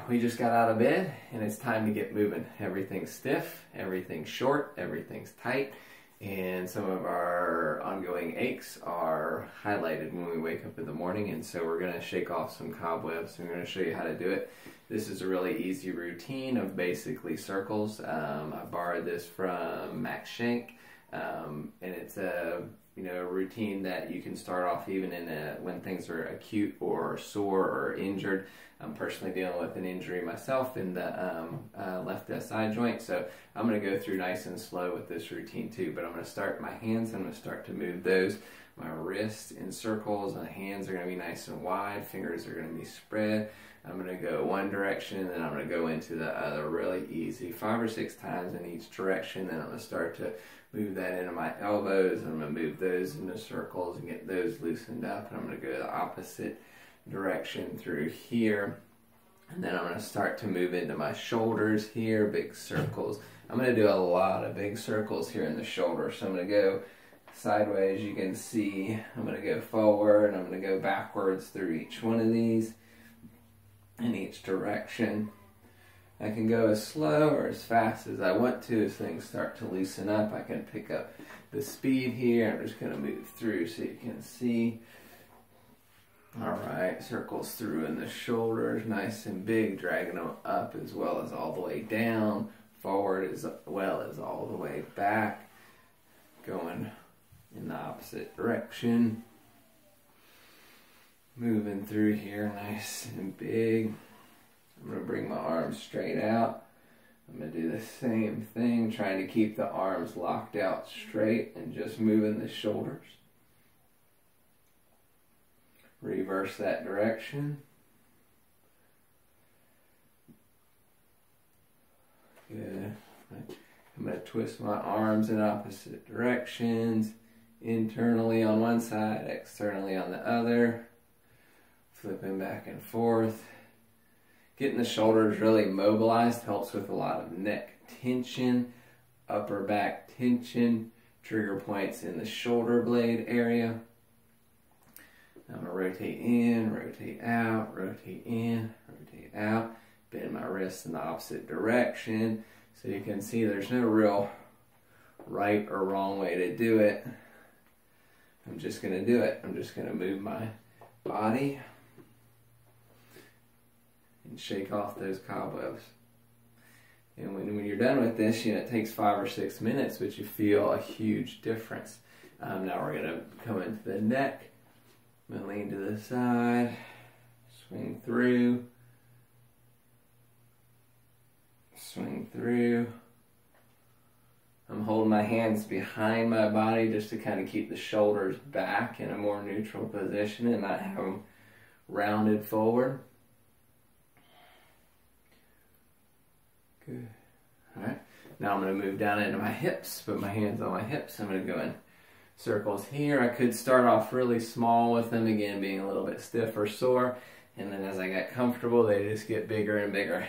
we just got out of bed and it's time to get moving. Everything's stiff, everything's short, everything's tight, and some of our ongoing aches are highlighted when we wake up in the morning, and so we're going to shake off some cobwebs. I'm going to show you how to do it. This is a really easy routine of basically circles. I borrowed this from Max Schenk, and it's a routine that you can start off even in when things are acute or sore or injured. I'm personally dealing with an injury myself in the left SI joint, so I'm going to go through nice and slow with this routine too. But I'm going to start my hands. I'm going to start to move those. My wrists in circles, and the hands are going to be nice and wide. Fingers are going to be spread. I'm going to go one direction, and then I'm going to go into the other really easy, 5 or 6 times in each direction. Then I'm going to start to move that into my elbows, and I'm going to move those into circles and get those loosened up. And I'm going to go the opposite direction through here. And then I'm going to start to move into my shoulders here, big circles. I'm going to do a lot of big circles here in the shoulder. So I'm going to go sideways, you can see. I'm going to go forward, and I'm going to go backwards through each one of these in each direction. I can go as slow or as fast as I want to as things start to loosen up. I can pick up the speed here. I'm just going to move through so you can see. Alright, circles through in the shoulders, nice and big, dragging them up as well as all the way down, forward as well as all the way back, going in the opposite direction. Moving through here nice and big. I'm going to bring my arms straight out. I'm going to do the same thing, trying to keep the arms locked out straight and just moving the shoulders. Reverse that direction. Good. I'm going to twist my arms in opposite directions. Internally on one side, externally on the other. Flipping back and forth. Getting the shoulders really mobilized helps with a lot of neck tension, upper back tension, trigger points in the shoulder blade area. I'm going to rotate in, rotate out, rotate in, rotate out. Bend my wrists in the opposite direction. So you can see there's no real right or wrong way to do it. I'm just going to do it. I'm just going to move my body and shake off those cobwebs. And when you're done with this, it takes 5 or 6 minutes, but you feel a huge difference. Now we're going to come into the neck. I'm going to lean to the side, swing through, swing through. I'm holding my hands behind my body just to kind of keep the shoulders back in a more neutral position and not have them rounded forward. Good. Alright, now I'm going to move down into my hips, put my hands on my hips. I'm going to go in circles here. I could start off really small with them, again being a little bit stiff or sore, and then as I get comfortable they just get bigger and bigger.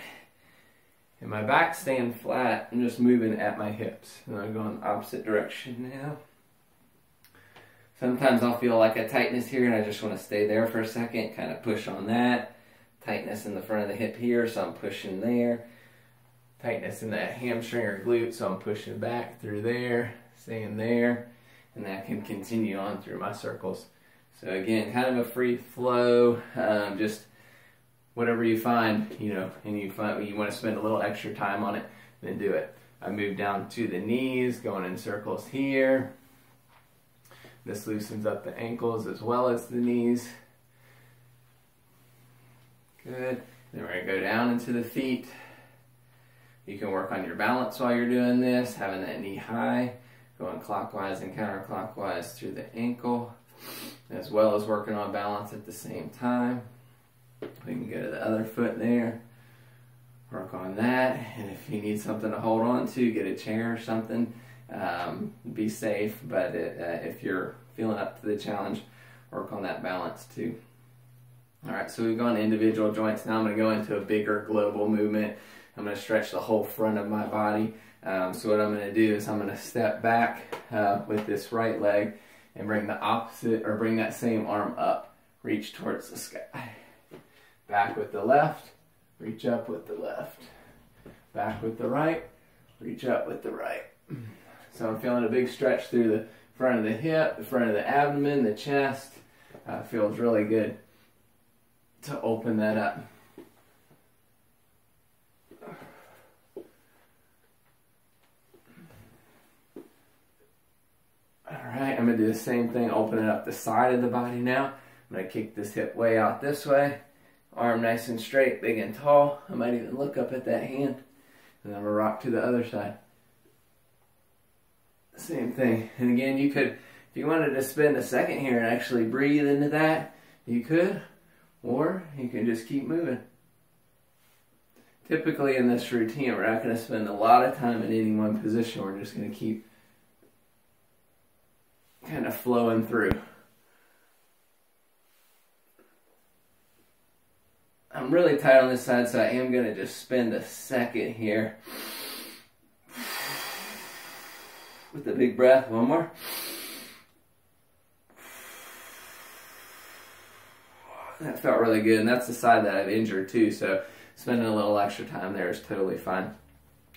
And my back's staying flat, I'm just moving at my hips. And I'm going the opposite direction now. Sometimes I'll feel like a tightness here and I just want to stay there for a second, kind of push on that. Tightness in the front of the hip here, so I'm pushing there. Tightness in that hamstring or glute, so I'm pushing back through there, staying there. And that can continue on through my circles. So again, kind of a free flow, just whatever you find, and you find you want to spend a little extra time on it, then do it. I move down to the knees, going in circles here. This loosens up the ankles as well as the knees. Good. Then we're going to go down into the feet. You can work on your balance while you're doing this, having that knee high. Going clockwise and counterclockwise through the ankle, as well as working on balance at the same time. We can go to the other foot there, work on that, and if you need something to hold on to, get a chair or something. Be safe, but if you're feeling up to the challenge, work on that balance too. Alright, so we've gone to individual joints. Now I'm going to go into a bigger global movement. I'm going to stretch the whole front of my body. So what I'm going to do is I'm going to step back with this right leg and bring the opposite, or bring that same arm up, reach towards the sky. Back with the left, reach up with the left, back with the right, reach up with the right. So I'm feeling a big stretch through the front of the hip, the front of the abdomen, the chest. Feels really good to open that up. Alright, I'm going to do the same thing, opening up the side of the body now. I'm going to kick this hip way out this way. Arm nice and straight, big and tall. I might even look up at that hand. And then I'm going to rock to the other side. Same thing. And again, you could, if you wanted to spend a second here and actually breathe into that, you could. Or you can just keep moving. Typically in this routine, we're not going to spend a lot of time in any one position. We're just going to keep kind of flowing through. I'm really tight on this side, so I am going to just spend a second here with a big breath. One more. That felt really good, and that's the side that I've injured too, so spending a little extra time there is totally fine.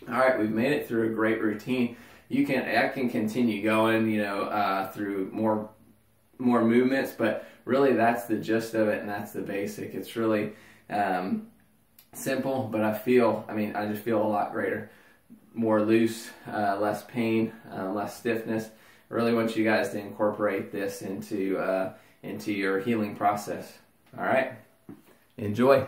Alright, we've made it through a great routine. I can continue going, through more movements, but really that's the gist of it, and that's the basic. It's really simple, but I just feel a lot greater, more loose, less pain, less stiffness. I really want you guys to incorporate this into your healing process. All right, enjoy.